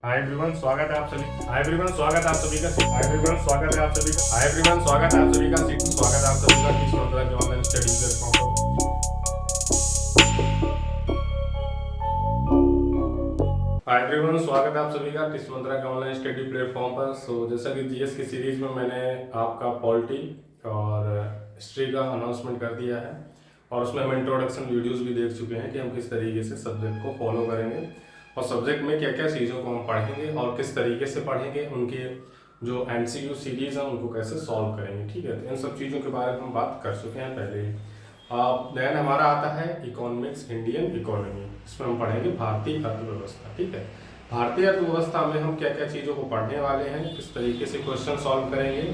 Hi everyone, स्वागत है आप सभी। हाय एवरीवन, स्वागत है आप सभी का। हाय एवरीवन, स्वागत है आप सभी का। हाय एवरीवन, स्वागत है आप सभी का। स्वागत है आप सभी का किस मंत्रा के ऑनलाइन स्टडी प्लेटफॉर्म पर। हाय एवरीवन, स्वागत है आप सभी का किस मंत्रा के ऑनलाइन स्टडी प्लेटफॉर्म पर। जैसा कि जीएस की सीरीज में मैंने आपका पॉलिटी और हिस्ट्री का अनाउंसमेंट कर दिया है और उसमें हम इंट्रोडक्शन वीडियोस भी देख चुके हैं कि हम किस तरीके से सब्जेक्ट को फॉलो करेंगे और सब्जेक्ट में क्या क्या चीज़ों को हम पढ़ेंगे और किस तरीके से पढ़ेंगे, उनके जो एमसीक्यू सीरीज हैं उनको कैसे सॉल्व करेंगे। ठीक है, तो इन सब चीज़ों के बारे में हम बात कर चुके हैं पहले ही। देन हमारा आता है इकोनॉमिक्स, इंडियन इकोनॉमी। इसमें हम पढ़ेंगे भारतीय अर्थव्यवस्था। ठीक है, भारतीय अर्थव्यवस्था में हम क्या क्या चीज़ों को पढ़ने वाले हैं, किस तरीके से क्वेश्चन सॉल्व करेंगे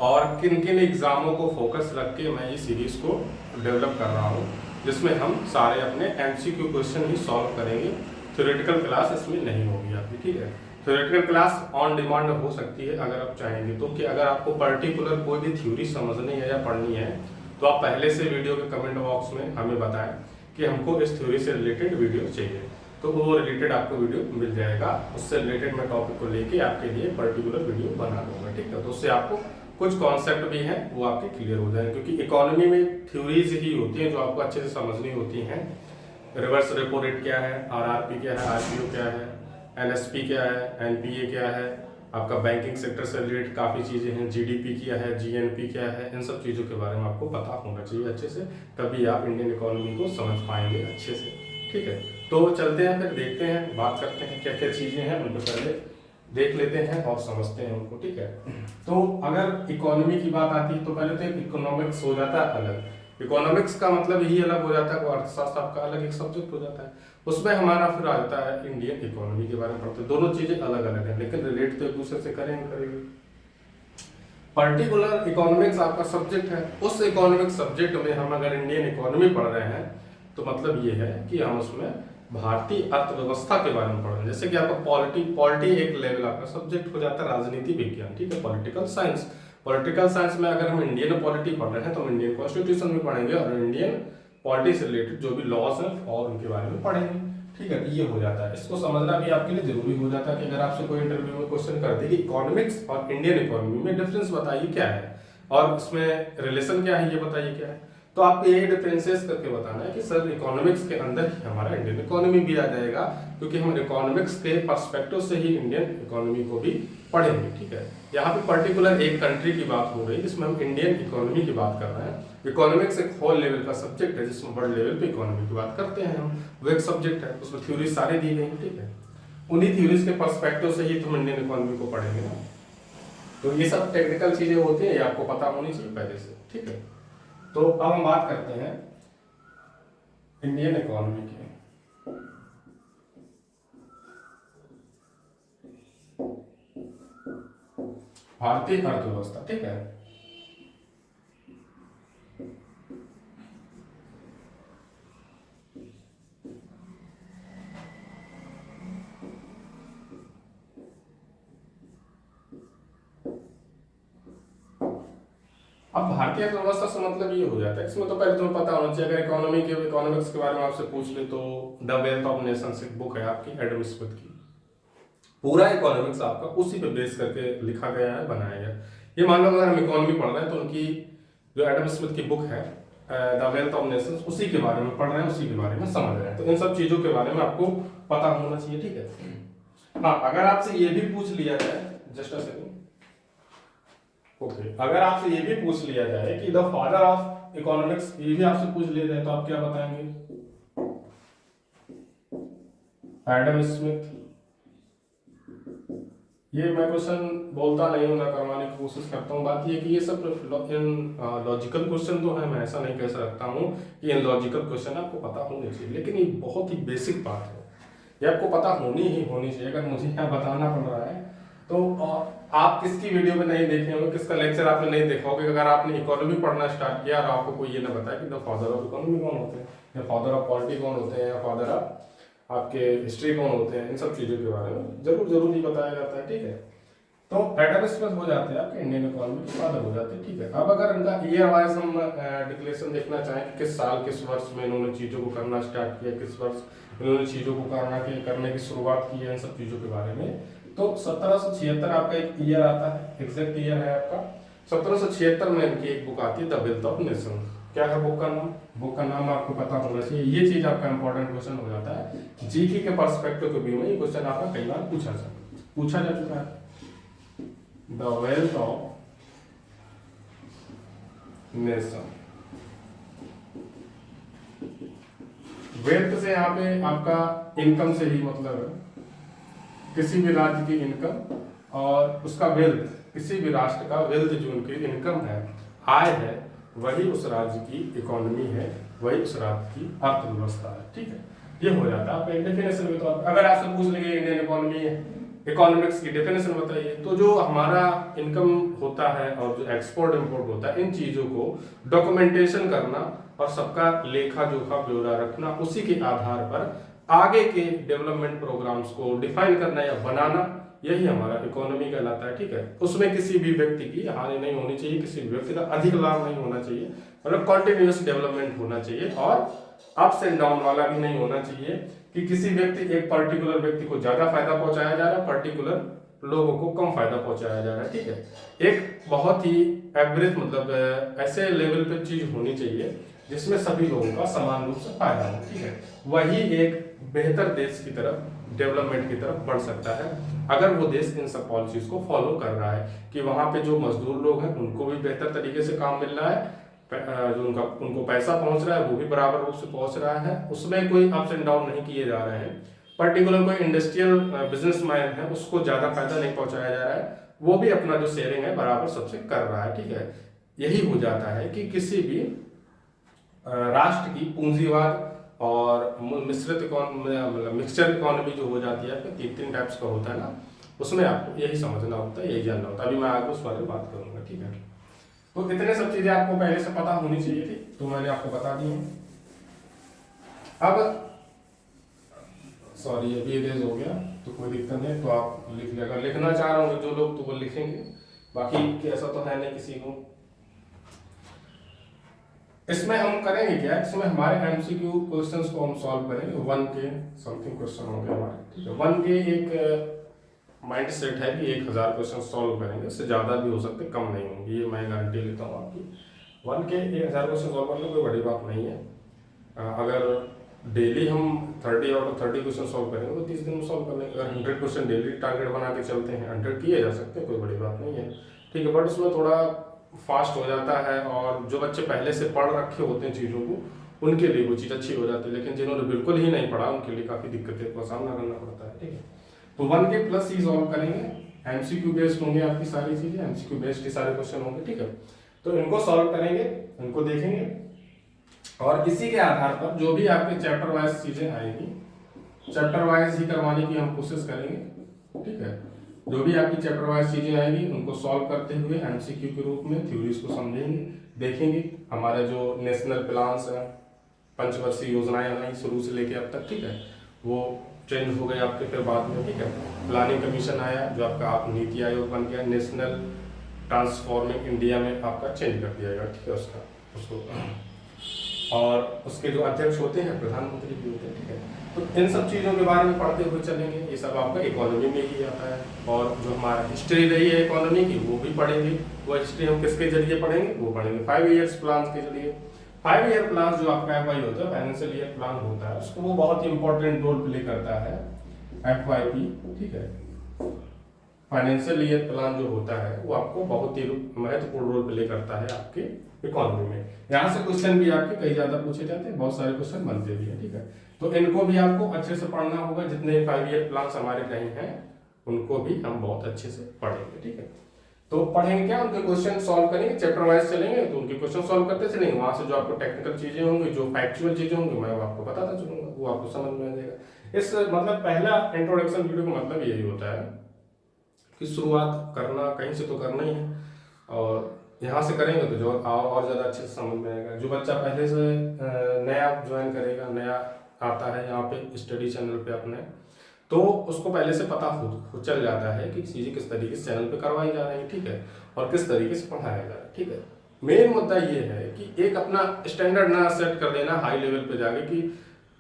और किन किन एग्जामों को फोकस रख के मैं ये सीरीज को डेवलप कर रहा हूँ, जिसमें हम सारे अपने एमसीक्यू क्वेश्चन ही सॉल्व करेंगे। थ्योरेटिकल क्लास इसमें नहीं होगी आपकी। ठीक है, थ्योरेटिकल क्लास ऑन डिमांड हो सकती है अगर आप चाहेंगे तो, कि अगर आपको पर्टिकुलर कोई भी थ्योरी समझनी है या पढ़नी है तो आप पहले से वीडियो के कमेंट बॉक्स में हमें बताएं कि हमको इस थ्योरी से रिलेटेड वीडियो चाहिए, तो वो रिलेटेड आपको वीडियो मिल जाएगा। उससे रिलेटेड मैं टॉपिक को लेके आपके लिए पर्टिकुलर वीडियो बना दूंगा। ठीक है, तो उससे आपको कुछ कॉन्सेप्ट भी हैं वो आपके क्लियर हो जाएंगे, क्योंकि इकोनॉमी में थ्योरीज ही होती हैं जो आपको अच्छे से समझनी होती हैं। रिवर्स रेपो रेट क्या है, आरआरपी क्या है, आरपीओ क्या है, एनएसपी क्या है, एनपीए क्या है, आपका बैंकिंग सेक्टर से रिलेटेड काफ़ी चीज़ें हैं, जीडीपी क्या है, जीएनपी क्या है, इन सब चीज़ों के बारे में आपको पता होना चाहिए अच्छे से, तभी आप इंडियन इकोनॉमी को समझ पाएंगे अच्छे से। ठीक है, तो चलते हैं, फिर देखते हैं, बात करते हैं क्या क्या चीज़ें हैं उनको पहले देख लेते हैं और समझते हैं उनको। ठीक है, तो अगर इकोनॉमी की बात आती है तो पहले तो इकोनॉमिक्स हो जाता है अलग। इकोनॉमिक्स का मतलब यही अलग हो जाता है, वो अर्थशास्त्र आपका अलग एक सब्जेक्ट हो जाता है। उसमें हमारा फिर आ जाता है इंडियन इकोनॉमी के बारे में पढ़ते हैं। दोनों चीजें अलग अलग हैं लेकिन रिलेट तो एक दूसरे से करेंगे। पर्टिकुलर इकोनॉमिक्स आपका सब्जेक्ट है, उस इकोनॉमिक सब्जेक्ट में हम अगर इंडियन इकोनॉमी पढ़ रहे हैं तो मतलब ये है कि हम उसमें भारतीय अर्थव्यवस्था के बारे में पढ़ रहे हैं। जैसे कि आपका पॉलिटी एक लेवल आपका सब्जेक्ट हो जाता है, राजनीति विज्ञान। ठीक है, पॉलिटिकल साइंस। पॉलिटिकल साइंस में अगर हम इंडियन पॉलिटी पढ़ रहे हैं तो हम इंडियन कॉन्स्टिट्यूशन भी पढ़ेंगे और इंडियन पॉलिटी से रिलेटेड जो भी लॉज हैं और उनके बारे में पढ़ेंगे। ठीक है, ये हो जाता है। इसको समझना भी आपके लिए जरूरी हो जाता है कि अगर आपसे कोई इंटरव्यू में क्वेश्चन कर दे कि इकोनॉमिक्स और इंडियन इकोनॉमी में डिफरेंस बताइए क्या है और इसमें रिलेशन क्या है, ये बताइए क्या है, तो आपको यही डिफरेंशिएट करके बताना है कि सर इकोनॉमिक्स के अंदर ही हमारा इंडियन इकोनॉमी भी आ जाएगा, क्योंकि हम इकोनॉमिक्स के पर्सपेक्टिव से ही इंडियन इकोनॉमी को भी पढ़ेंगे। ठीक है, यहाँ पे पर्टिकुलर एक कंट्री की बात हो रही है जिसमें हम इंडियन इकोनॉमी की बात कर रहे हैं। इकोनॉमिक्स एक होल लेवल का सब्जेक्ट है जिसमें वर्ल्ड लेवल पे इकोनॉमी की बात करते हैं हम, वो एक सब्जेक्ट है, उसमें थ्योरी सारी दी गई है। ठीक है, उन्हीं थ्योरीज के पर्सपेक्टिव से ही तुम इंडियन इकोनॉमी को पढ़ेंगे ना, तो ये सब टेक्निकल चीजें होती हैं, ये आपको पता होनी चाहिए पहले से। ठीक है, तो अब हम बात करते हैं इंडियन इकोनॉमी की। भारतीय अर्थव्यवस्था। ठीक है, अब भारतीय अर्थव्यवस्था से मतलब ये हो जाता है, इसमें तो पहले तुम्हें पता होना चाहिए, अगर इकोनॉमिक्स के बारे में आपसे पूछ ले तो द वेल्थ ऑफ नेशंस एक बुक है आपकी एडम स्मिथ की, पूरा इकोनॉमिक्स आपका उसी पे बेस करके लिखा गया है, बनाया गया। ये मान लो अगर हम इकोनॉमी पढ़ रहे हैं तो उनकी जो एडम स्मिथ की बुक है द वेल्थ ऑफ नेशंस, उसी के बारे में पढ़ रहे हैं, उसी के बारे में समझ रहे हैं, तो इन सब चीजों के बारे में आपको पता होना चाहिए। ठीक है, हाँ, अगर आपसे ये भी पूछ लिया जाए, जस्ट अ सेकंड, ओके, अगर आपसे ये भी पूछ लिया जाए कि द फादर ऑफ इकोनॉमिक्स, ये भी आपसे पूछ लिया जाए तो आप क्या बताएंगे? Adam Smith. ये मैं क्वेश्चन बोलता नहीं हूँ, ना करवाने की कोशिश करता हूँ। बात ये कि ये सब लॉजिकल क्वेश्चन तो है, मैं ऐसा नहीं कह सकता हूँ कि इन लॉजिकल क्वेश्चन आपको पता होने चाहिए, लेकिन ये बहुत ही बेसिक बात है, ये आपको पता होनी ही होनी चाहिए। अगर मुझे यहाँ बताना पड़ रहा है तो आप किसकी वीडियो में नहीं देखे होंगे, किसका लेक्चर आपने नहीं देखा होगा, अगर आपने इकोनॉमी पढ़ना स्टार्ट किया और आपको कोई ये ना बताया कि द फादर ऑफ इकोनॉमी कौन होते हैं, या फादर ऑफ पॉलिटी कौन होते हैं, या फादर ऑफ आपके हिस्ट्री कौन होते हैं, इन सब चीज़ों के बारे में जरूर ही बताया जाता है। ठीक है, तो एडम स्मिथ हो जाते हैं आपके इंडियन इकोनॉमी के फादर हो जाते हैं। ठीक है, अब अगर इनका ईयर वाइज हम डिक्लेरेशन देखना चाहें कि किस साल किस वर्ष में इन्होंने चीज़ों को करना स्टार्ट किया, किस वर्ष इन्होंने चीज़ों को करने की शुरुआत की है, इन सब चीज़ों के बारे में। तो 1776 आपका एक ईयर आता है, एग्जैक्ट ईयर है आपका 1776 में इनकी एक बुक आती है द वेल्थ ऑफ नेशन। क्या है बुक का नाम? बुक का नाम आपको पता होना चाहिए, ये चीज आपका इंपॉर्टेंट क्वेश्चन हो जाता है जीके के पर्सपेक्टिव के व्यू में। ये क्वेश्चन आपका कई बार पूछा जा चुका है। The wealth of nation, wealth से यहाँ पे आपका इनकम से ही मतलब है, किसी भी राज्य की इनकम और उसका वेल्थ, किसी भी राष्ट्र का वेल्थ जो उनकी इनकम है, आय है, वही उस राज्य की इकोनॉमी है, वही उस राज्य की अर्थव्यवस्था है। ठीक है, ये हो जाता है आपका डेफिनेशन के तौर पर। अगर आपसे पूछ लेंगे इंडियन इकोनॉमी है, इकोनॉमिक्स की डेफिनेशन बताइए, तो जो हमारा इनकम होता है और जो एक्सपोर्ट इंपोर्ट होता है, इन चीजों को डॉक्यूमेंटेशन करना और सबका लेखा जोखा ब्यौरा रखना, उसी के आधार पर आगे के डेवलपमेंट प्रोग्राम्स को डिफाइन करना या बनाना, यही हमारा इकोनॉमी कहलाता है। ठीक है, उसमें किसी भी व्यक्ति की हानि नहीं होनी चाहिए, किसी भी व्यक्ति का अधिक लाभ नहीं होना चाहिए, मतलब कॉन्टिन्यूस डेवलपमेंट होना चाहिए, और अप्स एंड डाउन वाला भी नहीं होना चाहिए कि किसी व्यक्ति, एक पर्टिकुलर व्यक्ति को ज्यादा फायदा पहुंचाया जा रहा है, पर्टिकुलर लोगों को कम फायदा पहुंचाया जा रहा है। ठीक है, एक बहुत ही एवरेज मतलब ऐसे लेवल पे चीज होनी चाहिए जिसमें सभी लोगों का समान रूप से फायदा हो। ठीक है, वही एक बेहतर देश की तरफ, डेवलपमेंट की तरफ बढ़ सकता है, अगर वो देश इन सब पॉलिसीज को फॉलो कर रहा है कि वहां पे जो मजदूर लोग हैं उनको भी बेहतर तरीके से काम मिल रहा है, जो उनको पैसा पहुंच रहा है वो भी बराबर रूप से पहुंच रहा है, उसमें कोई अप्स एंड डाउन नहीं किए जा रहे हैं। पर्टिकुलर कोई इंडस्ट्रियल बिजनेसमैन है उसको ज्यादा फायदा नहीं पहुंचाया जा रहा है, वो भी अपना जो शेयरिंग है बराबर सबसे कर रहा है। ठीक है, यही हो जाता है कि किसी भी राष्ट्र की पूंजीवाद और मिश्रित इकोनॉमी, मतलब मिक्सचर इकोनॉमी जो हो जाती है, तीन टाइप्स का होता है ना, उसमें आपको यही समझना होता है, यही जानना होता है। अभी मैं आगे उस बारे में बात करूंगा। ठीक है, तो इतने सब चीजें आपको पहले से पता होनी चाहिए थी, तो मैंने आपको बता दी है। अब सॉरी, अभी इरेज हो गया तो कोई दिक्कत नहीं, तो आप लिख लिया, अगर लिखना चाह रहे होंगे जो लोग तो वो लिखेंगे, बाकी ऐसा तो है नहीं किसी को। इसमें हम करेंगे क्या, इसमें हमारे एमसीक्यू क्वेश्चंस को हम सॉल्व करेंगे, 1 के समथिंग क्वेश्चन होंगे हमारे। ठीक है, 1 के एक माइंड सेट है कि 1000 क्वेश्चन सॉल्व करेंगे, उससे ज़्यादा भी हो सकते, कम नहीं होंगे, ये मैं गारंटी लेता हूँ आपकी। 1 के 1000 क्वेश्चन सॉल्व करना कोई बड़ी बात नहीं है। अगर डेली हम 30 आउट ऑफ 30 क्वेश्चन सॉल्व करेंगे तो 30 दिन में सॉल्व कर लेंगे। अगर 100 क्वेश्चन डेली टारगेट बना के चलते हैं, 100 किए जा सकते हैं, कोई बड़ी बात नहीं है। ठीक है, बट उसमें थोड़ा फास्ट हो जाता है, और जो बच्चे पहले से पढ़ रखे होते हैं चीज़ों को, उनके लिए वो चीज़ अच्छी हो जाती है, लेकिन जिन्होंने बिल्कुल ही नहीं पढ़ा उनके लिए काफ़ी दिक्कतें का सामना करना पड़ता है। ठीक है, तो 1 के प्लस ही सॉल्व करेंगे, एमसीक्यू बेस्ड होंगे आपकी सारी चीजें, एमसीक्यू बेस्ड ही सारे क्वेश्चन होंगे। ठीक है, तो इनको सॉल्व करेंगे, इनको देखेंगे, और इसी के आधार पर जो भी आपके चैप्टर वाइज चीजें आएंगी, चैप्टर वाइज ही करवाने की हम कोशिश करेंगे। ठीक है, जो भी आपकी चैप्टर वाइज चीजें आएंगी उनको सॉल्व करते हुए एमसीक्यू के रूप में थ्योरीज को समझेंगे, देखेंगे हमारे जो नेशनल प्लान्स हैं, पंचवर्षीय योजनाएं आई शुरू से लेके अब तक, ठीक है, वो चेंज हो गए आपके फिर बाद में। ठीक है, प्लानिंग कमीशन आया जो आपका आप नीति आयोग बन गया, नेशनल ट्रांसफॉर्मिंग इंडिया में आपका चेंज कर दिया गया। ठीक है, उसको और उसके जो अध्यक्ष होते हैं प्रधानमंत्री भी होते हैं। ठीक है, तो इन सब चीज़ों के बारे में पढ़ते हुए चलेंगे, ये सब आपका इकोनॉमी में ही आता है। और जो हमारा हिस्ट्री रही है इकोनॉमी की वो भी पढ़ेंगे, वो हिस्ट्री हम किसके जरिए पढ़ेंगे, वो पढ़ेंगे 5 ईयर्स प्लान के जरिए। 5 ईयर प्लान जो आपका FY होता है, फाइनेंशियल ईयर प्लान होता है, उसको वो बहुत ही इंपॉर्टेंट रोल प्ले करता है FYP। ठीक है, फाइनेंशियल ईयर प्लान जो होता है वो आपको बहुत ही महत्वपूर्ण रोल प्ले करता है आपके इकोनॉमी में। यहाँ से क्वेश्चन भी आपके कई ज्यादा पूछे जाते हैं, बहुत सारे क्वेश्चन बनते भी हैं। ठीक है, तो इनको भी आपको अच्छे से पढ़ना होगा, जितने 5 ईयर प्लान हमारे कहीं हैं उनको भी हम बहुत अच्छे से पढ़ेंगे। ठीक है, तो पढ़ेंगे क्या, उनके क्वेश्चन सॉल्व करेंगे, चैप्टर वाइज चलेंगे तो उनके क्वेश्चन सॉल्व करते चलेंगे, वहां से जो आपको टेक्निकल चीजें होंगी, जो फैक्चुअल चीजें होंगी, मैं आपको बताता चलूंगा, वो आपको समझ में आ जाएगा। इस मतलब पहला इंट्रोडक्शन वीडियो का मतलब यही होता है कि शुरुआत करना कहीं से तो करना ही है, और यहाँ से करेंगे तो जो और ज़्यादा अच्छे से समझ में आएगा। जो बच्चा पहले से नया ज्वाइन करेगा, नया आता है यहाँ पे स्टडी चैनल पे अपने, तो उसको पहले से पता हो चल जाता है कि चीज़ें किस तरीके से चैनल पे करवाई जा रही है। ठीक है, और किस तरीके से पढ़ाया जा रहा है। ठीक है, मेन मुद्दा ये है कि एक अपना स्टैंडर्ड ना सेट कर देना हाई लेवल पे जाके कि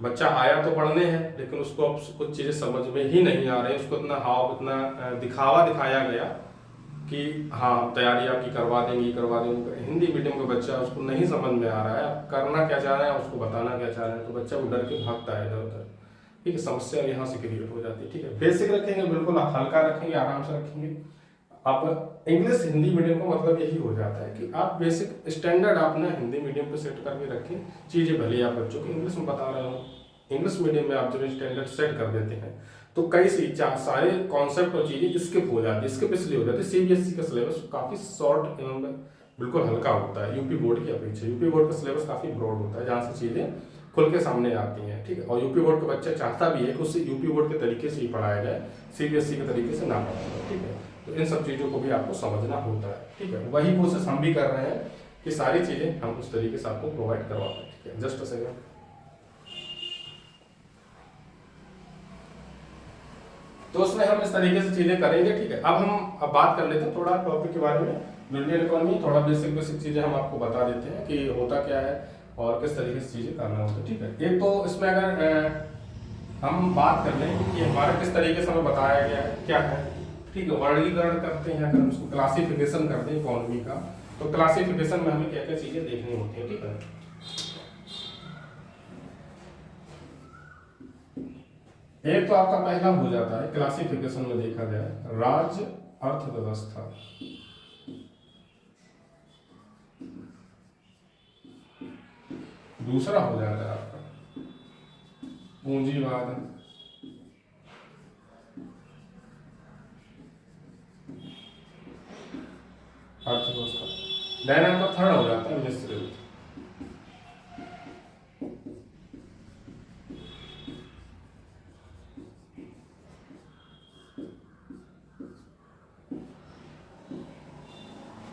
बच्चा आया तो पढ़ने है, लेकिन उसको अब कुछ चीज़ें समझ में ही नहीं आ रही, उसको इतना दिखावा दिखाया गया कि हाँ तैयारी आपकी करवा देंगे। हिंदी मीडियम का बच्चा, उसको नहीं समझ में आ रहा है आप करना क्या चाह रहे हैं, उसको बताना क्या चाह रहे हैं, तो बच्चा वो डर के भागता है इधर उधर। ठीक है, समस्या यहाँ से क्रिएट हो जाती है। ठीक है, बेसिक रखेंगे, बिल्कुल हल्का रखेंगे, आराम से रखेंगे। आप इंग्लिश हिंदी मीडियम का मतलब यही हो जाता है कि आप बेसिक स्टैंडर्ड अपना हिंदी मीडियम पे सेट करके रखें। चीज़ें भले आप बच्चों को इंग्लिश में बता रहे हो, इंग्लिश मीडियम में आप जब स्टैंडर्ड सेट कर देते हैं तो कई सारे कॉन्सेप्ट और चीज़ें स्किप हो जाती है, स्किप इसलिए हो जाती है सीबीएसई का सिलेबस काफ़ी शॉर्ट एवं बिल्कुल हल्का होता है यूपी बोर्ड की अपेक्षा। यूपी बोर्ड का सिलेबस काफ़ी ब्रॉड होता है, जहाँ से चीज़ें खुल के सामने आती हैं। ठीक है, और यूपी बोर्ड का बच्चा चाहता भी है कि उससे यूपी बोर्ड के तरीके से ही पढ़ाया जाए, सीबीएसई के तरीके से ना पढ़ाया जाए। ठीक है, तो इन सब चीज़ों को भी आपको समझना होता है। ठीक है, वही कोशिश हम भी कर रहे हैं कि सारी चीज़ें हम उस तरीके से आपको प्रोवाइड करवा पाए। ठीक है, जस्ट अ सेकंड। तो उसमें हम इस तरीके से चीज़ें करेंगे। ठीक है, अब बात कर लेते हैं थोड़ा टॉपिक के बारे में, इंडियन इकोनॉमी। थोड़ा बेसिक चीज़ें हम आपको बता देते हैं कि होता क्या है और किस तरीके से चीज़ें करना होता है। ठीक है, एक तो इसमें अगर हम बात कर लें कि हमारा किस तरीके से हमें बताया गया है क्या है। ठीक है, वर्गीकरण करते हैं, अगर हम उसको क्लासिफिकेशन करते हैं इकोनॉमी का, तो क्लासिफिकेशन में हमें क्या क्या चीज़ें देखनी होती है। ठीक है, एक तो आपका पहला हो जाता है क्लासिफिकेशन में देखा जाए राज्य अर्थव्यवस्था। दूसरा हो जाता है आपका पूंजीवाद। अर्थव्यवस्था। देन आपका थर्ड हो जाता है मिश्रित।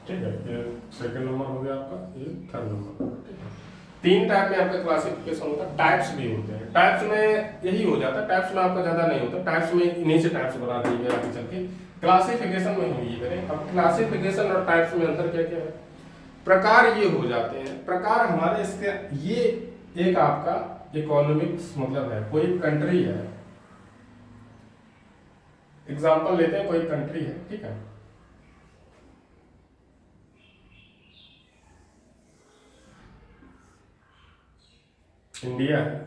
ठीक है, ये सेकंड नंबर हो गया आपका, ये थर्ड नंबर। ठीक है, तीन टाइप में आपका क्लासिफिकेशन होता है, टाइप्स भी होते हैं। टाइप्स में यही हो जाता है, टाइप्स में आपका ज्यादा नहीं होता, टाइप्स में इन्हीं से टाइप्स बना देंगे आगे चल के। क्लासिफिकेशन में हम ये करें। अब क्लासिफिकेशन और टाइप्स में अंतर क्या क्या है, प्रकार ये हो जाते हैं। प्रकार हमारे इसके ये एक आपका इकोनॉमिक्स मतलब है, कोई कंट्री है, एग्जांपल लेते हैं, कोई कंट्री है। ठीक है, इंडिया है।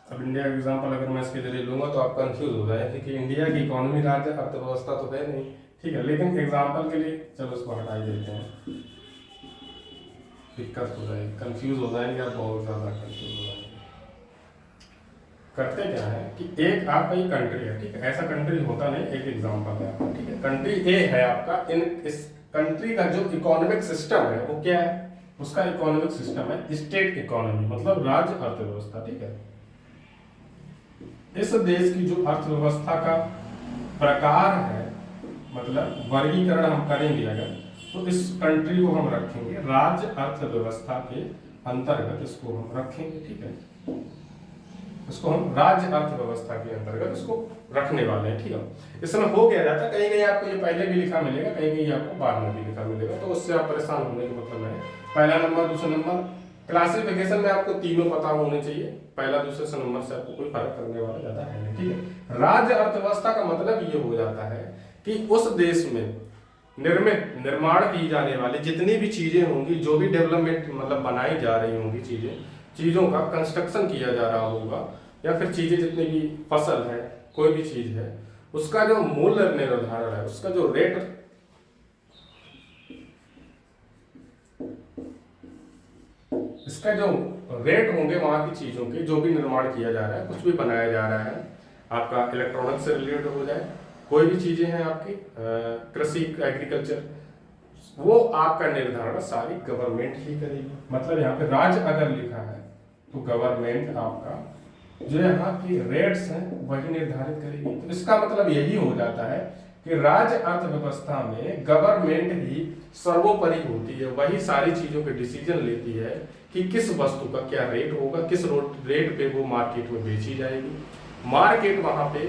अब इंडिया का एग्जांपल अगर मैं इसके जरिए लूंगा तो आप कंफ्यूज हो जाएंगे कि इंडिया की इकोनॉमी राज्य अर्थव्यवस्था तो है नहीं। ठीक है, लेकिन एग्जांपल के लिए चलो इसको हटा ही देते हैं, दिक्कत हो जाएगी, कंफ्यूज हो जाएंगे आप, बहुत ज़्यादा कंफ्यूज हो जाएंगे। करते क्या है कि एक आपका ये कंट्री है। ठीक है, ऐसा कंट्री होता नहीं, एक एग्जांपल है आपका। ठीक है, कंट्री ए है आपका, इस कंट्री का जो इकोनॉमिक सिस्टम है वो क्या है, उसका इकोनॉमिक सिस्टम है स्टेट इकोनॉमी, मतलब राज्य अर्थव्यवस्था। ठीक है, इस देश की जो अर्थव्यवस्था का प्रकार है, मतलब वर्गीकरण हम करेंगे अगर, तो इस कंट्री को हम रखेंगे राज्य अर्थव्यवस्था के अंतर्गत, इसको हम रखेंगे। ठीक है, इसको हम राज्य अर्थव्यवस्था के अंतर्गत इसको रखने वाले हैं। ठीक है, इसमें हो गया जाता है, कहीं कहीं आपको ये पहले भी लिखा मिलेगा, कहीं कहीं आपको बाद में भी लिखा मिलेगा, तो उससे आप परेशान होने का मतलब है। पहला नंबर, दूसरा नंबर, क्लासिफिकेशन में आपको तीनों पता होने चाहिए, पहला दूसरे नंबर से आपको कोई फर्क करने वाला ज्यादा है नहीं। ठीक है, राज्य अर्थव्यवस्था का मतलब ये हो जाता है कि उस देश में निर्माण की जाने वाली जितनी भी चीजें होंगी, जो भी डेवलपमेंट मतलब बनाई जा रही होंगी चीजों का कंस्ट्रक्शन किया जा रहा होगा, या फिर चीजें जितनी भी फसल है, कोई भी चीज है, उसका जो मूल्य निर्धारण है, उसका जो रेट, इसका जो रेट होंगे वहां की चीजों के, जो भी निर्माण किया जा रहा है, कुछ भी बनाया जा रहा है, आपका इलेक्ट्रॉनिक्स से रिलेटेड हो जाए, कोई भी चीजें हैं आपकी कृषि एग्रीकल्चर, वो आपका निर्धारण सारी गवर्नमेंट ही करेगी। मतलब यहाँ पे राज्य अगर लिखा है तो गवर्नमेंट आपका जो यहाँ की रेट्स हैं वही निर्धारित करेगी। तो इसका मतलब यही हो जाता है कि राज्य अर्थव्यवस्था में गवर्नमेंट ही सर्वोपरि होती है, वही सारी चीजों के डिसीजन लेती है कि किस वस्तु का क्या रेट होगा, किस रेट पे वो मार्केट में बेची जाएगी। मार्केट वहां पे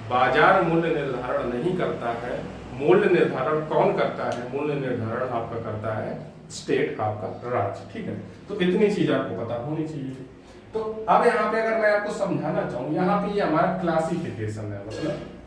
बाजार मूल्य निर्धारण नहीं करता है। मूल्य निर्धारण कौन करता है, मूल्य निर्धारण आपका करता है स्टेट आपका राज्य, ठीक है। तो इतनी चीज आपको पता होनी चाहिए। तो अब यहाँ पे अगर मैं आपको समझाना चाहूँ, यहाँ पे ये हमारा क्लासिफिकेशन है, मतलब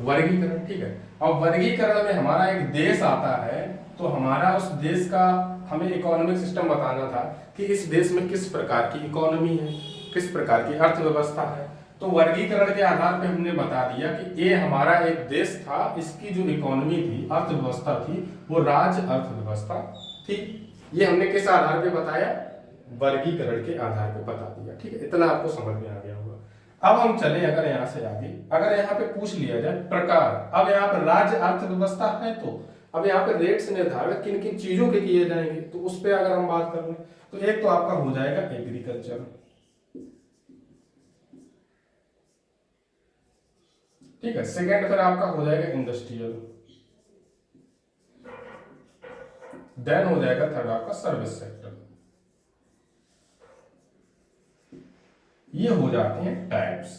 वर्गीकरण, ठीक है। अब वर्गीकरण में हमारा एक देश आता है, तो हमारा उस देश का हमें इकोनॉमिक सिस्टम बताना था कि इस देश में किस प्रकार की इकोनॉमी है, किस प्रकार की अर्थव्यवस्था है। तो वर्गीकरण के आधार पे हमने बता दिया कि ये हमारा एक देश था, इसकी जो इकोनॉमी थी, अर्थव्यवस्था थी, वो राज्य अर्थव्यवस्था थी। ये हमने किस आधार पे बताया? वर्गीकरण के आधार पे बता दिया, ठीक है। इतना आपको समझ में आ गया होगा। अब हम चले अगर यहाँ से आगे, अगर यहाँ पे पूछ लिया जाए प्रकार, अब यहाँ पर राज्य अर्थव्यवस्था है, तो अब यहाँ पे रेट्स निर्धारण किन किन चीजों के किए जाएंगे, तो उस पर अगर हम बात कर लें तो एक तो आपका हो जाएगा एग्रीकल्चर, ठीक है। सेकेंड फिर आपका हो जाएगा इंडस्ट्रियल, देन हो जाएगा थर्ड आपका सर्विस सेक्टर। ये हो जाते हैं टाइप्स,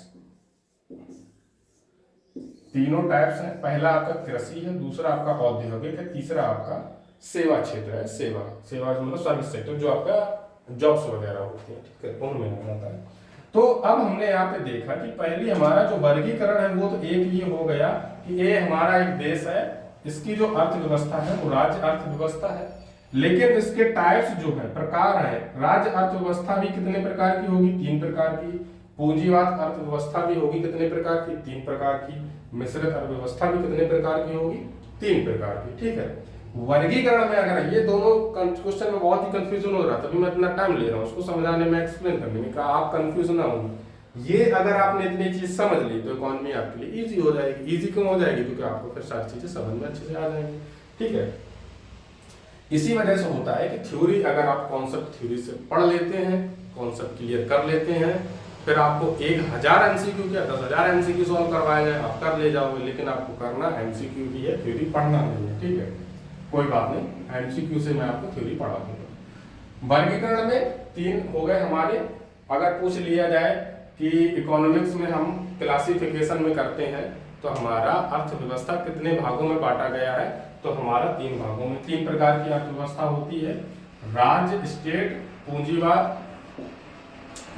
तीनों टाइप्स हैं। पहला आपका कृषि है, दूसरा आपका औद्योगिक है, तीसरा आपका सेवा क्षेत्र है। सेवा मतलब सर्विस सेक्टर, जो आपका जॉब्स वगैरह होती हैं, ठीक है, उनमें आ जाता है। तो अब हमने यहाँ पे देखा कि पहली हमारा जो वर्गीकरण है वो तो एक ये हो गया कि ये हमारा एक देश है, इसकी जो अर्थव्यवस्था है वो राज्य अर्थव्यवस्था है, लेकिन इसके टाइप्स जो है, प्रकार है, राज्य अर्थव्यवस्था भी कितने प्रकार की होगी? 3 प्रकार की। पूंजीवाद अर्थव्यवस्था भी होगी कितने प्रकार की? 3 प्रकार की। मिश्रित अर्थव्यवस्था भी कितने प्रकार की होगी? 3 प्रकार की, ठीक है। वर्गीकरण में अगर ये दोनों क्वेश्चन में बहुत ही कंफ्यूजन हो रहा था, तभी मैं इतना टाइम ले रहा हूँ उसको समझाने में, एक्सप्लेन करने में, आप कंफ्यूज ना हो। ये अगर आपने इतनी चीज समझ ली तो इकोनॉमी आपके लिए इजी हो जाएगी। इजी क्यों हो जाएगी? क्योंकि आपको फिर सारी चीजें समझ में अच्छे से आ जाएंगी, ठीक है। इसी वजह से होता है कि थ्योरी अगर आप कॉन्सेप्ट थ्योरी से पढ़ लेते हैं, कॉन्सेप्ट क्लियर कर लेते हैं, फिर आपको 1000 एमसीक्यू क्या 10,000 एमसीक्यू सॉल्व करवाया जाए आप कर ले जाओगे, लेकिन आपको करना एमसीक्यू भी है, थ्योरी पढ़ना नहीं है, ठीक है। कोई बात नहीं, एमसीक्यू से मैं आपको थ्योरी पढ़ा दूंगा। वर्गीकरण में 3 हो गए हमारे। अगर पूछ लिया जाए कि इकोनॉमिक्स में हम क्लासिफिकेशन में करते हैं तो हमारा अर्थव्यवस्था कितने भागों में बांटा गया है, तो हमारा 3 भागों में, 3 प्रकार की अर्थव्यवस्था होती है। राज्य, स्टेट, पूंजीवाद,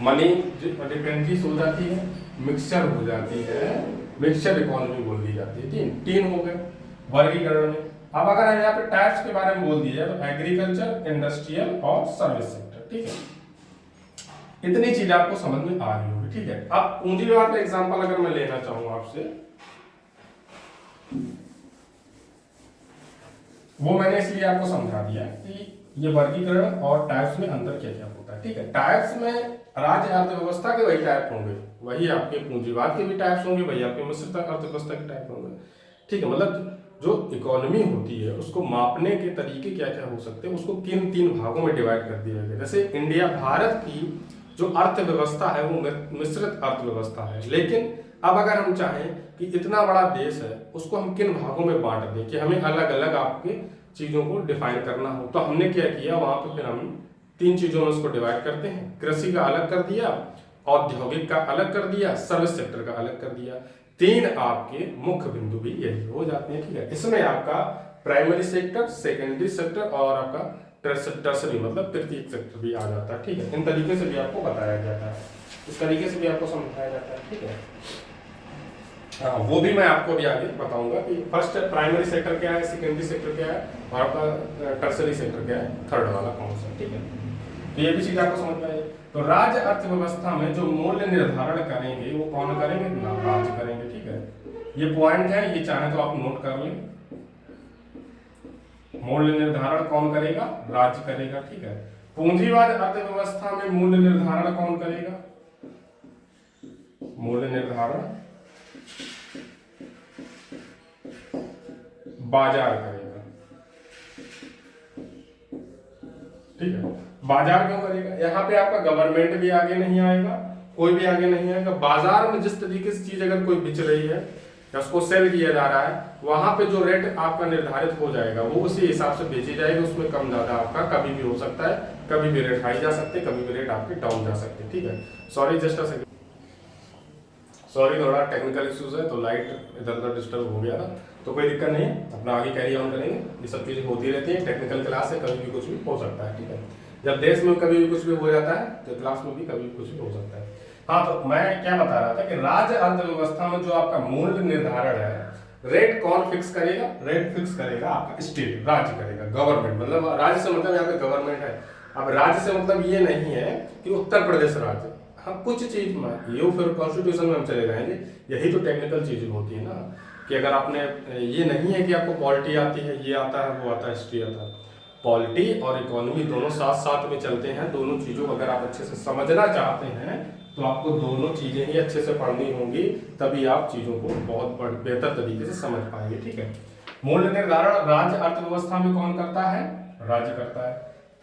मनी डिपेंडेंसीज हो जाती है, मिक्सचर हो जाती है, मिक्सचर इकोनॉमी बोल दी जाती है। 3 हो गए वर्गीकरण में। अब अगर हम यहाँ पे टाइप्स के बारे में बोल दिया जाए तो एग्रीकल्चर, इंडस्ट्रियल और सर्विस सेक्टर, ठीक है। इतनी चीज आपको समझ में आ रही होगी, ठीक है। अब पूंजीवाद का एग्जांपल अगर मैं लेना चाहूँ आपसे, वो मैंने इसलिए आपको समझा दिया कि ये वर्गीकरण और टाइप्स में अंतर क्या क्या होता है, ठीक है। टाइप्स में राज्य अर्थव्यवस्था के वही टाइप होंगे, वही आपके पूंजीवाद के भी टाइप्स होंगे, वही आपके मिश्रित अर्थव्यवस्था के टाइप होंगे, ठीक है। मतलब जो इकोनॉमी होती है उसको मापने के तरीके क्या क्या हो सकते हैं, उसको किन 3 भागों में डिवाइड कर दिया गया। जैसे इंडिया, भारत की जो अर्थव्यवस्था है वो मिश्रित अर्थव्यवस्था है, लेकिन अब अगर हम चाहें कि इतना बड़ा देश है उसको हम किन भागों में बांट दें कि हमें अलग अलग आपके चीजों को डिफाइन करना हो, तो हमने क्या किया, वहां पर फिर हम 3 चीजों में उसको डिवाइड करते हैं। कृषि का अलग कर दिया, औद्योगिक का अलग कर दिया, सर्विस सेक्टर का अलग कर दिया। 3 आपके मुख्य बिंदु भी यही हो जाते हैं, ठीक है। इसमें आपका प्राइमरी सेक्टर, सेकेंडरी सेक्टर और आपका टर्सरी मतलब तृतीयक सेक्टर भी आ जाता है, ठीक है। इन तरीके से भी आपको बताया जाता है, इस तरीके से भी आपको समझाया जाता है, ठीक है। हाँ, वो भी मैं आपको अभी आगे बताऊंगा कि फर्स्ट प्राइमरी सेक्टर क्या है, सेकेंडरी सेक्टर क्या है और आपका टर्सरी सेक्टर क्या है, थर्ड वाला कौन सा, ठीक है। तो ये भी चीज आपको समझ में आई। तो राज्य अर्थव्यवस्था में जो मूल्य निर्धारण करेंगे वो कौन करेंगे ना, राज्य करेंगे, ठीक है। ये पॉइंट है, ये चाहे तो आप नोट कर लें। मूल्य निर्धारण कौन करेगा, राज्य करेगा, ठीक है। पूंजीवाद अर्थव्यवस्था में मूल्य निर्धारण कौन करेगा, मूल्य निर्धारण बाजार करेगा, ठीक है। बाजार क्यों करेगा, यहाँ पे आपका गवर्नमेंट भी आगे नहीं आएगा, कोई भी आगे नहीं आएगा। बाजार में जिस तरीके से चीज अगर कोई बिच रही है या उसको सेल किया जा रहा है, वहां पे जो रेट आपका निर्धारित हो जाएगा वो उसी हिसाब से बेची जाएगी, उसमें कम ज्यादा आपका कभी भी हो सकता है, कभी भी रेट हाई जा सकते, कभी भी रेट आपके डाउन जा सकते, ठीक है। Sorry just a second, sorry, थोड़ा टेक्निकल इश्यूज है तो लाइट इधर उधर डिस्टर्ब हो गया था, तो कोई दिक्कत नहीं है, अपना आगे कैरी ऑन करेंगे। ये सब चीज़ें होती रहती हैं, टेक्निकल क्लास है, कभी भी कुछ भी हो सकता है, ठीक है। जब देश में कभी भी कुछ भी हो जाता है तो क्लास में भी कभी भी कुछ भी हो सकता है। हाँ, तो मैं क्या बता रहा था कि राज्य अर्थव्यवस्था में जो आपका मूल्य निर्धारण है, रेट कौन फिक्स करेगा? रेट फिक्स करेगा आपका स्टेट, राज्य करेगा, गवर्नमेंट। मतलब राज्य से मतलब यहाँ पे गवर्नमेंट है। अब राज्य से मतलब ये नहीं है कि उत्तर प्रदेश राज्य, हाँ कुछ चीज में ये फिर कॉन्स्टिट्यूशन में हम चले जाएंगे। यही तो टेक्निकल चीजें होती है ना, कि अगर आपने ये नहीं है कि आपको पॉलिटी आती है, ये आता है, वो आता है, हिस्ट्री आता है। पॉलिटी और इकोनॉमी दोनों साथ साथ में चलते हैं। दोनों चीजों को अगर आप अच्छे से समझना चाहते हैं तो आपको दोनों चीजें ही अच्छे से पढ़नी होंगी, तभी आप चीजों को बहुत बेहतर तरीके से समझ पाएंगे, ठीक है। मूल्य निर्धारण राज्य अर्थव्यवस्था में कौन करता है? राज्य करता है।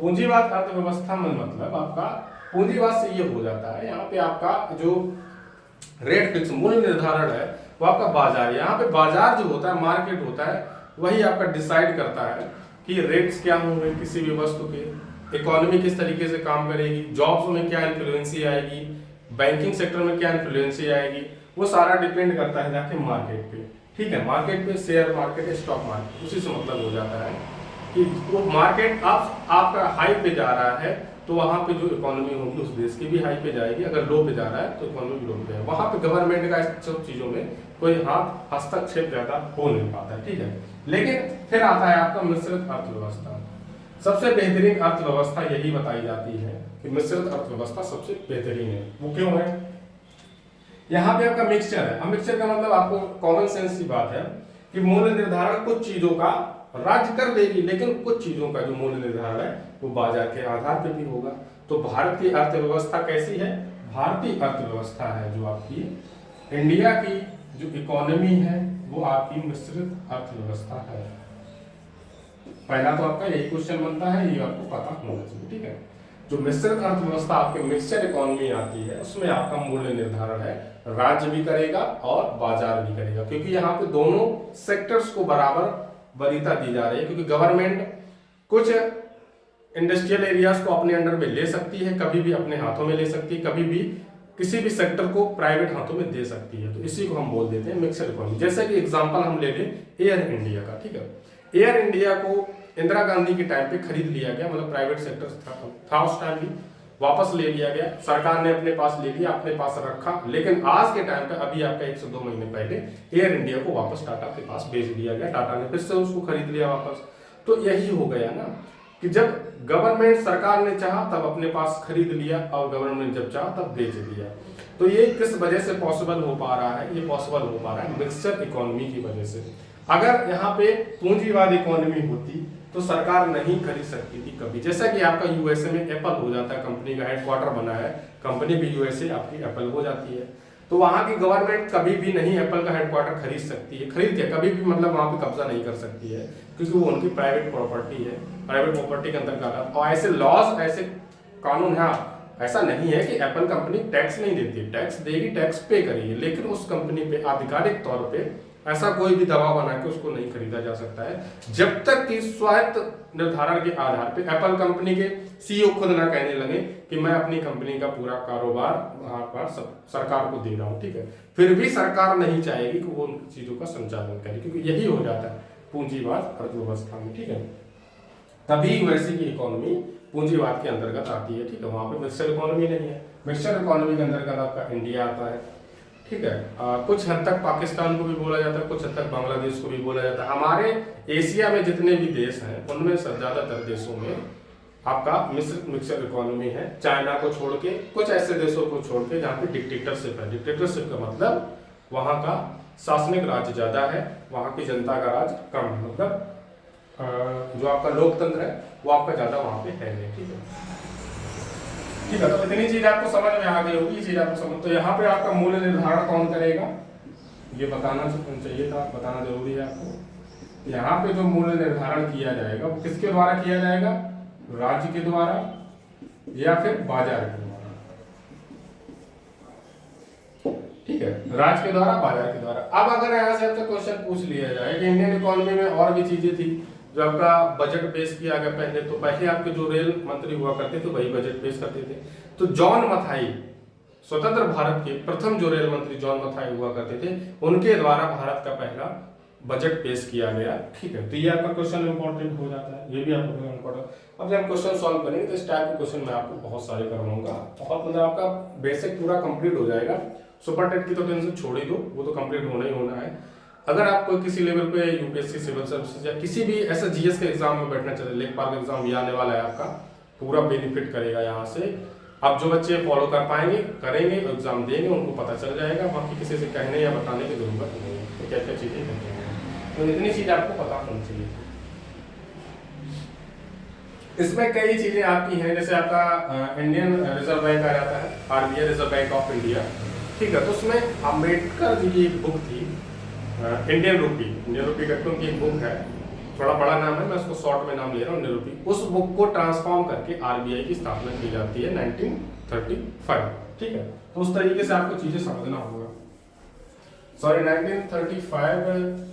पूंजीवाद अर्थव्यवस्था में मतलब आपका पूंजीवाद से ये हो जाता है, यहाँ पे आपका जो रेट फिक्स मूल्य निर्धारण है वो आपका बाजार, यहाँ पे बाजार जो होता है, मार्केट होता है, वही आपका डिसाइड करता है कि रेट्स क्या होंगे किसी भी वस्तु के, इकोनॉमी किस तरीके से काम करेगी, जॉब्स में क्या इन्फ्लुएंसी आएगी, बैंकिंग सेक्टर में क्या इन्फ्लुएंसी आएगी, वो सारा डिपेंड करता है जाके मार्केट पे, ठीक है। मार्केट पे शेयर मार्केट, स्टॉक मार्केट, उसी से मतलब हो जाता है कि वो मार्केट आपका हाई पे जा रहा है तो वहां पे जो इकोनॉमी होगी उस देश की भी हाई पे जाएगी, अगर लो पे जा रहा है तो इकोनॉमी लो पे जाएगी। वहां पे गवर्नमेंट का सब चीजों में कोई हाथ हस्तक्षेप ज्यादा हो नहीं पाता है, ठीक है। लेकिन फिर आता है आपका मिश्रित अर्थव्यवस्था। सबसे बेहतरीन अर्थव्यवस्था यही बताई जाती है कि मिश्रित अर्थव्यवस्था सबसे बेहतरीन है। वो क्यों है? यहाँ पे आपका मिक्सचर है। अब मिक्सचर का मतलब आपको कॉमन सेंस की बात है कि मूल्य निर्धारण कुछ चीजों का राज्य कर देगी, लेकिन कुछ चीजों का जो मूल्य निर्धारण है वो बाजार के आधार पर भी होगा। तो भारत की अर्थव्यवस्था कैसी है? भारतीय अर्थव्यवस्था है जो आपकी इंडिया की जो इकोनॉमी है वो आपकी मिश्रित अर्थव्यवस्था है। पहला तो आपका यही क्वेश्चन बनता है, ये आपको पता होना चाहिए, ठीक है। जो मिश्रित अर्थव्यवस्था आपके मिक्सचर इकोनॉमी आती है उसमें आपका मूल्य निर्धारण है राज्य भी करेगा और बाजार भी करेगा, क्योंकि यहाँ पे दोनों सेक्टर्स को बराबर वरीयता दी जा रही है। क्योंकि गवर्नमेंट कुछ इंडस्ट्रियल एरियाज को अपने अंडर में ले सकती है, कभी भी अपने हाथों में ले सकती है, कभी भी किसी भी सेक्टर को प्राइवेट हाथों में दे सकती है। तो इसी को हम बोल देते हैं मिक्सड इकोनॉमी। जैसे कि एग्जांपल हम ले लें एयर इंडिया का, ठीक है। एयर इंडिया को इंदिरा गांधी के टाइम पे खरीद लिया गया, मतलब प्राइवेट सेक्टर था उस टाइम भी, वापस ले लिया गया, सरकार ने अपने पास ले लिया, अपने पास रखा। लेकिन आज के टाइम पे अभी आपका 1 से 2 महीने पहले एयर इंडिया को वापस टाटा के पास भेज दिया गया, टाटा ने फिर से उसको खरीद लिया वापस। तो यही हो गया ना कि जब गवर्नमेंट सरकार ने चाहा तब अपने पास खरीद लिया और गवर्नमेंट जब चाहा तब बेच दिया। तो ये किस वजह से पॉसिबल हो पा रहा है? ये पॉसिबल हो पा रहा है मिक्सचर इकोनॉमी की वजह से। अगर यहाँ पे पूंजीवाद इकोनॉमी होती तो सरकार नहीं खरीद सकती थी कभी। जैसा कि आपका यूएसए में एप्पल हो जाता है, कंपनी का हेडक्वार्टर बना है, कंपनी भी यूएसए आपकी एप्पल हो जाती है। तो वहां की गवर्नमेंट कभी भी नहीं एप्पल का हेडक्वार्टर खरीद सकती है, खरीद के कभी भी मतलब वहां पे कब्जा नहीं कर सकती है, क्योंकि वो उनकी प्राइवेट प्रॉपर्टी है, प्राइवेट प्रॉपर्टी के अंतर्गत। और ऐसे लॉज, ऐसे कानून है, ऐसा नहीं है कि एप्पल कंपनी टैक्स नहीं देती, टैक्स देगी, टैक्स पे करेगी, लेकिन उस कंपनी पे आधिकारिक तौर पे ऐसा कोई भी दबाव बना के उसको नहीं खरीदा जा सकता है जब तक कि स्वायत्त निर्धारण के आधार पे एप्पल कंपनी के सीईओ खुद ना कहने लगे कि मैं अपनी कंपनी का पूरा कारोबार सरकार को दे रहा हूं, ठीक है। फिर भी सरकार नहीं चाहेगी कि वो उन चीजों का संचालन करे, क्योंकि यही हो जाता है पूंजीवाद अर्थव्यवस्था में, ठीक है। तभी वैसी की इकोनॉमी पूंजीवाद के अंतर्गत आती है, ठीक है। वहां पे मिक्सचर इकोनॉमी नहीं है। मिक्सचर इकोनॉमी के अंतर्गत आपका इंडिया आता है, ठीक है। कुछ हद तक पाकिस्तान को भी बोला जाता है, कुछ हद तक बांग्लादेश को भी बोला जाता है। हमारे एशिया में जितने भी देश हैं उनमें ज्यादातर देशों में आपका मिक्सचर इकोनॉमी है, चाइना को छोड़ के, कुछ ऐसे देशों को छोड़ के जहाँ पे डिक्टेटरशिप है। डिक्टेटरशिप का मतलब वहाँ का शासनिक राज्य ज्यादा है, वहाँ की जनता का राज कम, मतलब जो आपका लोकतंत्र है वो आपका ज्यादा वहाँ पे है नहीं, ठीक है। ठीक है, तो इतनी चीज आपको समझ में आ गई होगी, ये चीज आपको समझ। तो यहाँ पे आपका मूल्य निर्धारण कौन करेगा ये बताना चाहिए था, बताना जरूरी है आपको। यहाँ पे जो मूल्य निर्धारण किया जाएगा वो किसके द्वारा किया जाएगा? राज्य के द्वारा या फिर बाजार के द्वारा, ठीक है। राज्य के द्वारा, बाजार के द्वारा। अब अगर यहाँ से आपसे क्वेश्चन पूछ लिया जाए कि इंडियन इकोनॉमी में और भी चीजें थी जो आपका बजट पेश किया गया पहले, तो पहले आपके जो रेल मंत्री हुआ करते थे वही बजट पेश करते थे। तो जॉन मथाई स्वतंत्र भारत के प्रथम जो रेल मंत्री जॉन मथाई हुआ करते थे, उनके द्वारा भारत का पहला बजट पेश किया गया। ठीक है, तो ये आपका क्वेश्चन इंपॉर्टेंट हो जाता है, ये भी आपको इंपॉर्टेंट। अब जब क्वेश्चन सॉल्व करेंगे तो इस टाइप के क्वेश्चन मैं आपको बहुत सारे करवाऊंगा, बहुत मतलब आपका बेसिक पूरा कंप्लीट हो जाएगा। सुपर टेट की तो टेंशन छोड़ ही दो, वो तो कंप्लीट होना ही होना है। अगर आप कोई किसी लेवल पे यूपीएससी सिविल सर्विसेज या किसी भी ऐसा जीएस के एग्जाम में बैठना चाहते, लेखपाल का एग्जाम भी आने वाला है आपका, पूरा बेनिफिट करेगा यहाँ से। अब जो बच्चे फॉलो कर पाएंगे, करेंगे, एग्जाम देंगे, उनको पता चल जाएगा, बाकी किसी से कहने या बताने की जरूरत नहीं है तो क्या क्या चीजें करते हैं, तो इतनी चीज आपको पता होनी चाहिए। इसमें कई चीजें आती हैं, जैसे आपका इंडियन रिजर्व बैंक आ जाता है, RBI reserve bank of India. ठीक है, तो उसमें अम्बेडकर जी की एक बुक थी, इंडियन रूपी करके उनकी एक बुक है, थोड़ा बड़ा नाम है, मैं उसको शॉर्ट में नाम ले रहा हूँ, इंडियन रूपी। उस बुक को ट्रांसफॉर्म करके आरबीआई की स्थापना की जाती है 1935। ठीक है, तो उस तरीके से आपको चीजें समझना होगा। सॉरी 1935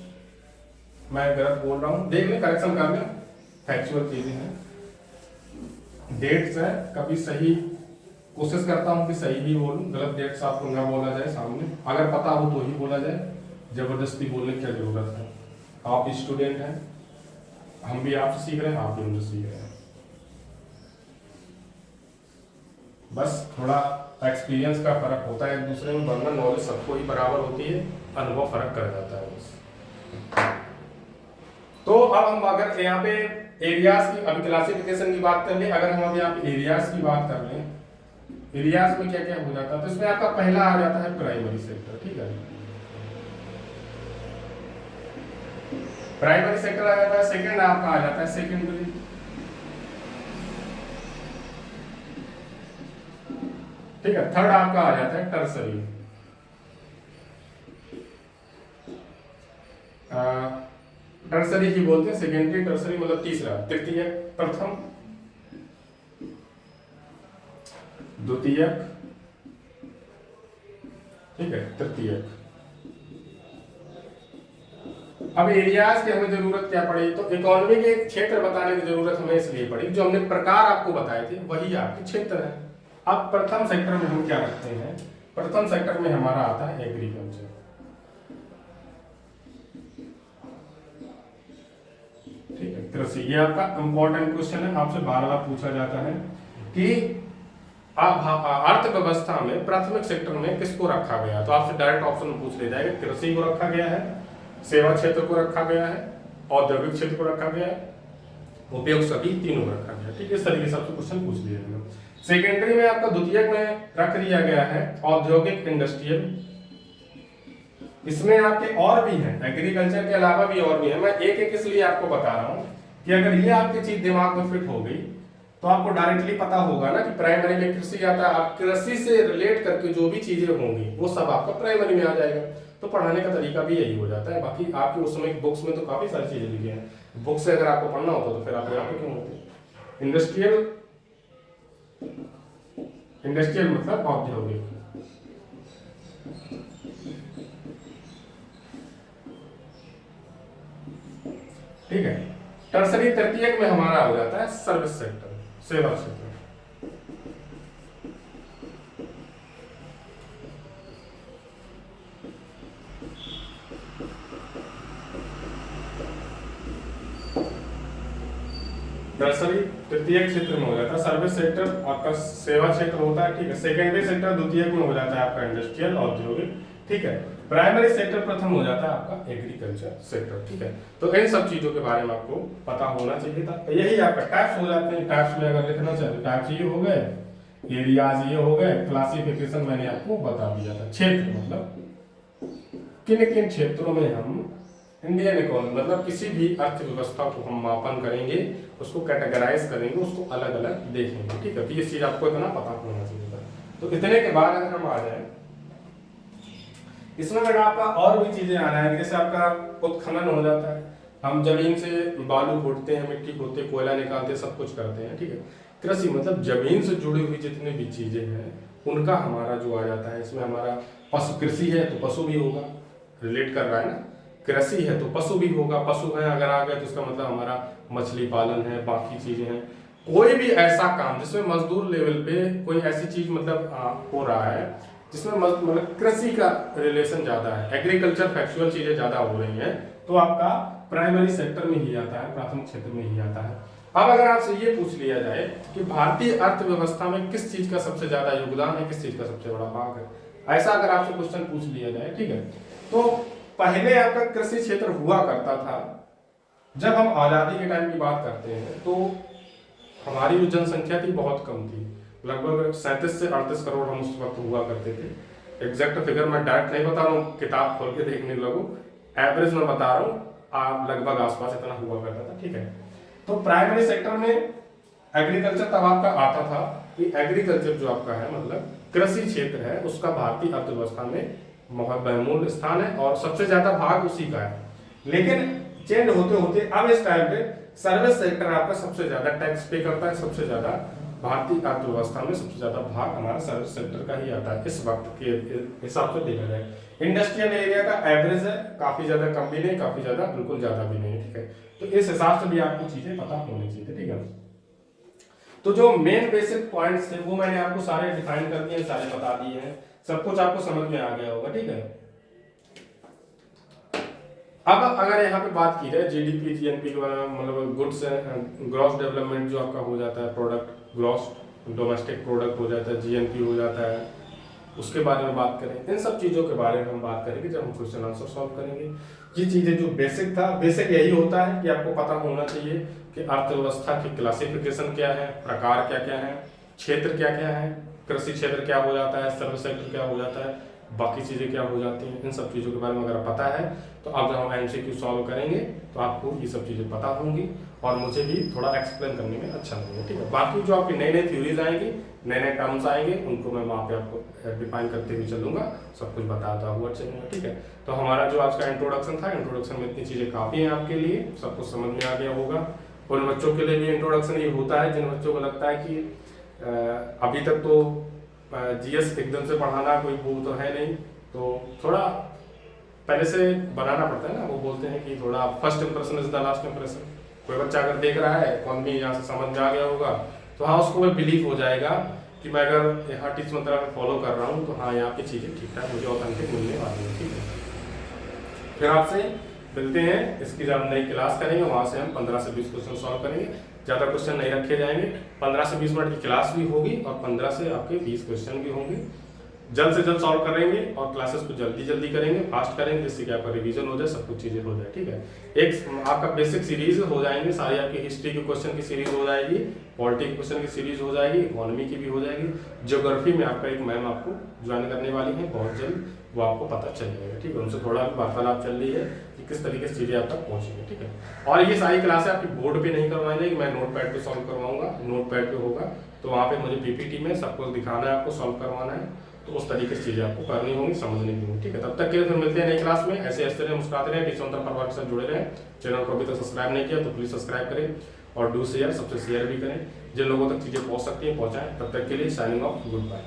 मैं गलत बोल रहा हूँ, देख लें, करेक्शन कर लें, फैक्चुअल चीजें हैं, डेट्स है, कभी सही कोशिश करता हूँ कि सही ही बोलूं, गलत डेट्स आपको ना बोला जाए सामने, अगर पता हो तो ही बोला जाए, जबरदस्ती बोलने की क्या जरूरत है। आप स्टूडेंट हैं, हम भी आपसे सीख रहे हैं, आप भी हमसे सीख रहे हैं, बस थोड़ा एक्सपीरियंस का फर्क होता है एक दूसरे में, वरना नॉलेज सबको ही बराबर होती है, अनुभव फर्क कर जाता है बस। तो अब हम अगर यहाँ पे एरियाज की, अभी क्लासिफिकेशन की बात कर ले, अगर हम अब यहाँ पे एरियाज की बात कर लें, एरियाज में क्या क्या हो जाता है, तो इसमें आपका पहला आ जाता है प्राइमरी सेक्टर। ठीक है, प्राइमरी सेक्टर आ जाता है, सेकंड आपका आ जाता है सेकेंडरी, ठीक है, थर्ड आपका आ जाता है टर्सरी, टर्सरी ही बोलते हैं, सेकेंडरी टर्सरी मतलब तीसरा, तृतीय, प्रथम, द्वितीय, ठीक है, तृतीय। अब एरियाज की हमें जरूरत क्या पड़ी, तो इकोनॉमी के क्षेत्र बताने की जरूरत हमें इसलिए पड़ी, जो हमने प्रकार आपको बताए थे वही आपके क्षेत्र है। अब प्रथम सेक्टर में हम क्या रखते हैं, प्रथम सेक्टर में हमारा आता है एग्रीकल्चर। ठीक है, कृषि, ये आपका इंपॉर्टेंट क्वेश्चन है, आपसे बार बार पूछा जाता है कि अर्थव्यवस्था में प्राथमिक सेक्टर में किसको रखा गया, तो आपसे डायरेक्ट ऑप्शन पूछ ले जाएगा, कृषि को रखा गया है, सेवा क्षेत्र को रखा गया है, औद्योगिक क्षेत्र को रखा गया है, उपयोग सभी तीनों को रखा गया। ठीक है, इस तरीके से आपसे क्वेश्चन पूछ लिया जाएगा। सेकेंडरी में आपका द्वितीयक में रख दिया गया है औद्योगिक इंडस्ट्रियल, इसमें आपके और भी हैं, एग्रीकल्चर के अलावा भी और भी है, मैं एक एक इसलिए आपको बता रहा हूं कि अगर ये आपकी चीज दिमाग में फिट हो गई तो आपको डायरेक्टली पता होगा ना कि प्राइमरी में कृषि आता है, आप कृषि से रिलेट करके जो भी चीजें होंगी वो सब आपका प्राइमरी में आ जाएगा, तो पढ़ाने का तरीका भी यही हो जाता है। बाकी आपकी उस समय बुक्स में तो काफी सारी चीजें लिखी हैं, बुक से अगर आपको पढ़ना होता तो फिर आप यहाँ पे क्यों होते। इंडस्ट्रियल, इंडस्ट्रियल मतलब औद्योगिक, ठीक है। टर्सरी तृतीयक में हमारा हो जाता है सर्विस सेक्टर, सेवा क्षेत्र। टर्सरी तृतीय क्षेत्र में हो जाता है, सर्विस सेक्टर आपका सेवा क्षेत्र होता है। ठीक है, सेकेंडरी सेक्टर द्वितीय में हो जाता है आपका इंडस्ट्रियल औद्योगिक। ठीक है, प्राइमरी सेक्टर प्रथम हो जाता है आपका एग्रीकल्चर सेक्टर। ठीक है, तो इन सब चीजों के बारे में आपको पता होना चाहिए था। यही आपका टाइप्स हो जाते हैं, टाइप्स में अगर लिखना चाहे टाइप्स ये हो गए, एरियाज ये हो गए, क्लासिफिकेशन मैंने आपको बता दिया था। क्षेत्र मतलब किन किन क्षेत्रों में हम इंडियन इकोनॉमी मतलब किसी भी अर्थव्यवस्था को हम मापन करेंगे, उसको कैटेगराइज करेंगे, उसको अलग अलग देखेंगे। ठीक है, तो ये चीज आपको इतना पता होना चाहिए था। तो इतने के बाद अगर हम आ जाए इसमें बेटा आपका और भी चीजें आना है, जैसे आपका उत्खनन हो जाता है, हम जमीन से बालू खोदते हैं, मिट्टी खोदते हैं, कोयला निकालते हैं, सब कुछ करते हैं। ठीक है, कृषि मतलब जमीन से जुड़ी हुई जितनी भी चीजें हैं उनका हमारा जो आ जाता है, इसमें हमारा पशु, कृषि है तो पशु भी होगा, रिलेट कर रहा है ना, कृषि है तो पशु भी होगा, पशु है अगर आ गए तो इसका मतलब हमारा मछली पालन है, बाकी चीजें हैं, कोई भी ऐसा काम जिसमें मजदूर लेवल पे कोई ऐसी चीज मतलब हो रहा है जिसमें मतलब कृषि का रिलेशन ज्यादा है, एग्रीकल्चर फैक्चुअल चीजें ज्यादा हो रही हैं, तो आपका प्राइमरी सेक्टर में ही आता है, प्राथमिक क्षेत्र में ही आता है। अब अगर आपसे ये पूछ लिया जाए कि भारतीय अर्थव्यवस्था में किस चीज का सबसे ज्यादा योगदान है, किस चीज का सबसे बड़ा भाग है, ऐसा अगर आपसे क्वेश्चन पूछ लिया जाए, ठीक है, तो पहले आपका कृषि क्षेत्र हुआ करता था। जब हम आजादी के टाइम की बात करते हैं तो हमारी जो जनसंख्या थी बहुत कम थी, लगभग 37 से 38 करोड़ हम उस वक्त हुआ करते थे। एग्जैक्ट फिगर मैं डायरेक्ट नहीं बता रहा हूँ, किताब खोल के देखने लगो, एवरेज मैं बता रहा हूँ, आप लगभग आसपास इतना हुआ करता था, ठीक है। तो प्राइमरी सेक्टर में एग्रीकल्चर तब आपका आता था कि एग्रीकल्चर जो आपका है मतलब कृषि क्षेत्र है, उसका भारतीय अर्थव्यवस्था में बहुत बहुमूल्य स्थान है और सबसे ज्यादा भाग उसी का है। लेकिन चेंज होते होते अब इस टाइम पे सर्विस सेक्टर आपका सबसे ज्यादा टैक्स पे करता है, सबसे ज्यादा भारतीय अर्थव्यवस्था में सबसे ज्यादा भाग हमारा सर्विस सेक्टर का ही आता है इस वक्त के हिसाब से देखा जाए। इंडस्ट्रियल एरिया का एवरेज है, काफी ज्यादा कम भी नहीं, काफी ज्यादा बिल्कुल ज्यादा भी नहीं, ठीक है। तो इस हिसाब से भी आपको चीजें पता होनी चाहिए, ठीक है। तो जो मेन बेसिक पॉइंट्स थे वो मैंने आपको सारे डिफाइन कर दिए, सारे बता दिए हैं, सब कुछ आपको समझ में आ गया होगा, ठीक है। अब अगर यहाँ पे बात की जाए जीडीपी जीएनपी के बारे में, मतलब गुड्स ग्रॉस डेवलपमेंट जो आपका हो जाता है, प्रोडक्ट ग्रॉस डोमेस्टिक प्रोडक्ट हो जाता है, जीएनपी हो जाता है, उसके बारे में बात करें, इन सब चीज़ों के बारे में हम बात करेंगे जब हम क्वेश्चन आंसर सॉल्व करेंगे। ये चीज़ें जो बेसिक था, बेसिक यही होता है कि आपको पता होना चाहिए कि अर्थव्यवस्था की क्लासिफिकेशन क्या है, प्रकार क्या क्या है, क्षेत्र क्या क्या है, कृषि क्षेत्र क्या हो जाता है, सर्विस सेक्टर क्या हो जाता है, बाकी चीज़ें क्या हो जाती हैं, इन सब चीज़ों के बारे में अगर पता है तो अब जब हम एमसीक्यू सॉल्व करेंगे तो आपको ये सब चीज़ें पता होंगी और मुझे भी थोड़ा एक्सप्लेन करने में अच्छा लगेगा, ठीक है। बाकी जो आपकी नई नई थ्योरीज आएंगी, नए नए टर्म्स आएंगे, उनको मैं वहाँ पे आपको डिफाइन करते हुए चलूंगा, सब कुछ बताता हुआ चलूंगा, ठीक है। तो हमारा जो आज का इंट्रोडक्शन था, इंट्रोडक्शन में इतनी चीज़ें काफ़ी हैं आपके लिए, सब कुछ समझ में आ गया होगा। उन बच्चों के लिए भी इंट्रोडक्शन ये होता है जिन बच्चों को लगता है कि अभी तक तो जीएस एकदम से पढ़ाना कोई वो तो है नहीं, तो थोड़ा पहले से बनाना पड़ता है ना। वो बोलते हैं कि थोड़ा first impression is the last impression. कोई बच्चा अगर देख रहा है इकोनॉमी यहाँ से समझ में आ गया होगा तो हाँ उसको वो बिलीव हो जाएगा कि मैं अगर यहाँ टीच मंत्रा में फॉलो कर रहा हूँ तो हाँ यहाँ पे चीज़ें ठीक ठाक मुझे ऑथेंटिक मिलने वाली है, ठीक है। फिर आपसे मिलते हैं, इसकी जब हम नई क्लास करेंगे वहाँ से हम 15 से 20 क्वेश्चन सॉल्व करेंगे। ज़्यादा क्वेश्चन नहीं रखे जाएंगे, 15 से 20 मिनट की क्लास भी होगी और 15 से आपके 20 क्वेश्चन भी होंगे। जल्द से जल्द सॉल्व करेंगे और क्लासेस को जल्दी करेंगे, फास्ट करेंगे, जिससे कि आपका रिवीजन हो जाए, सब कुछ चीज़ें हो जाए, ठीक है। एक आपका बेसिक सीरीज हो जाएंगे, सारी आपकी हिस्ट्री के क्वेश्चन की सीरीज हो जाएगी, पॉलिटी के क्वेश्चन की सीरीज हो जाएगी, इकोनॉमी की भी हो जाएगी, ज्योग्राफी में आपका एक मैम आपको ज्वाइन करने वाली है बहुत जल्द, वो आपको पता चल जाएगा, ठीक है। उनसे थोड़ा वार्तालाप चल रही है कि किस तरीके से चीज़ें आप तक पहुँचेंगे, ठीक है। और ये सारी क्लासें आपकी बोर्ड पे नहीं करवाएंगे कि मैं नोट पैड पे सॉल्व करवाऊंगा, नोट पैड पे होगा तो वहाँ पे मुझे पीपीटी में सब कुछ दिखाना है, आपको सॉल्व करवाना है, तो उस तरीके से चीज़ें आपको करनी होंगी, समझनी भी होंगी, ठीक है। तब तक के लिए फिर मिलते हैं नई क्लास में। ऐसे ऐसे मुस्कुराते रहे, टीच मंत्रा परिवार के साथ जुड़े रहें। चैनल को अभी तक सब्सक्राइब नहीं किया तो प्लीज़ सब्सक्राइब करें और डू शेयर, सबसे शेयर भी करें, जिन लोगों तक चीज़ें पहुँच सकती हैं पहुँचाएं। तब तक के लिए साइनिंग ऑफ, गुड बाय।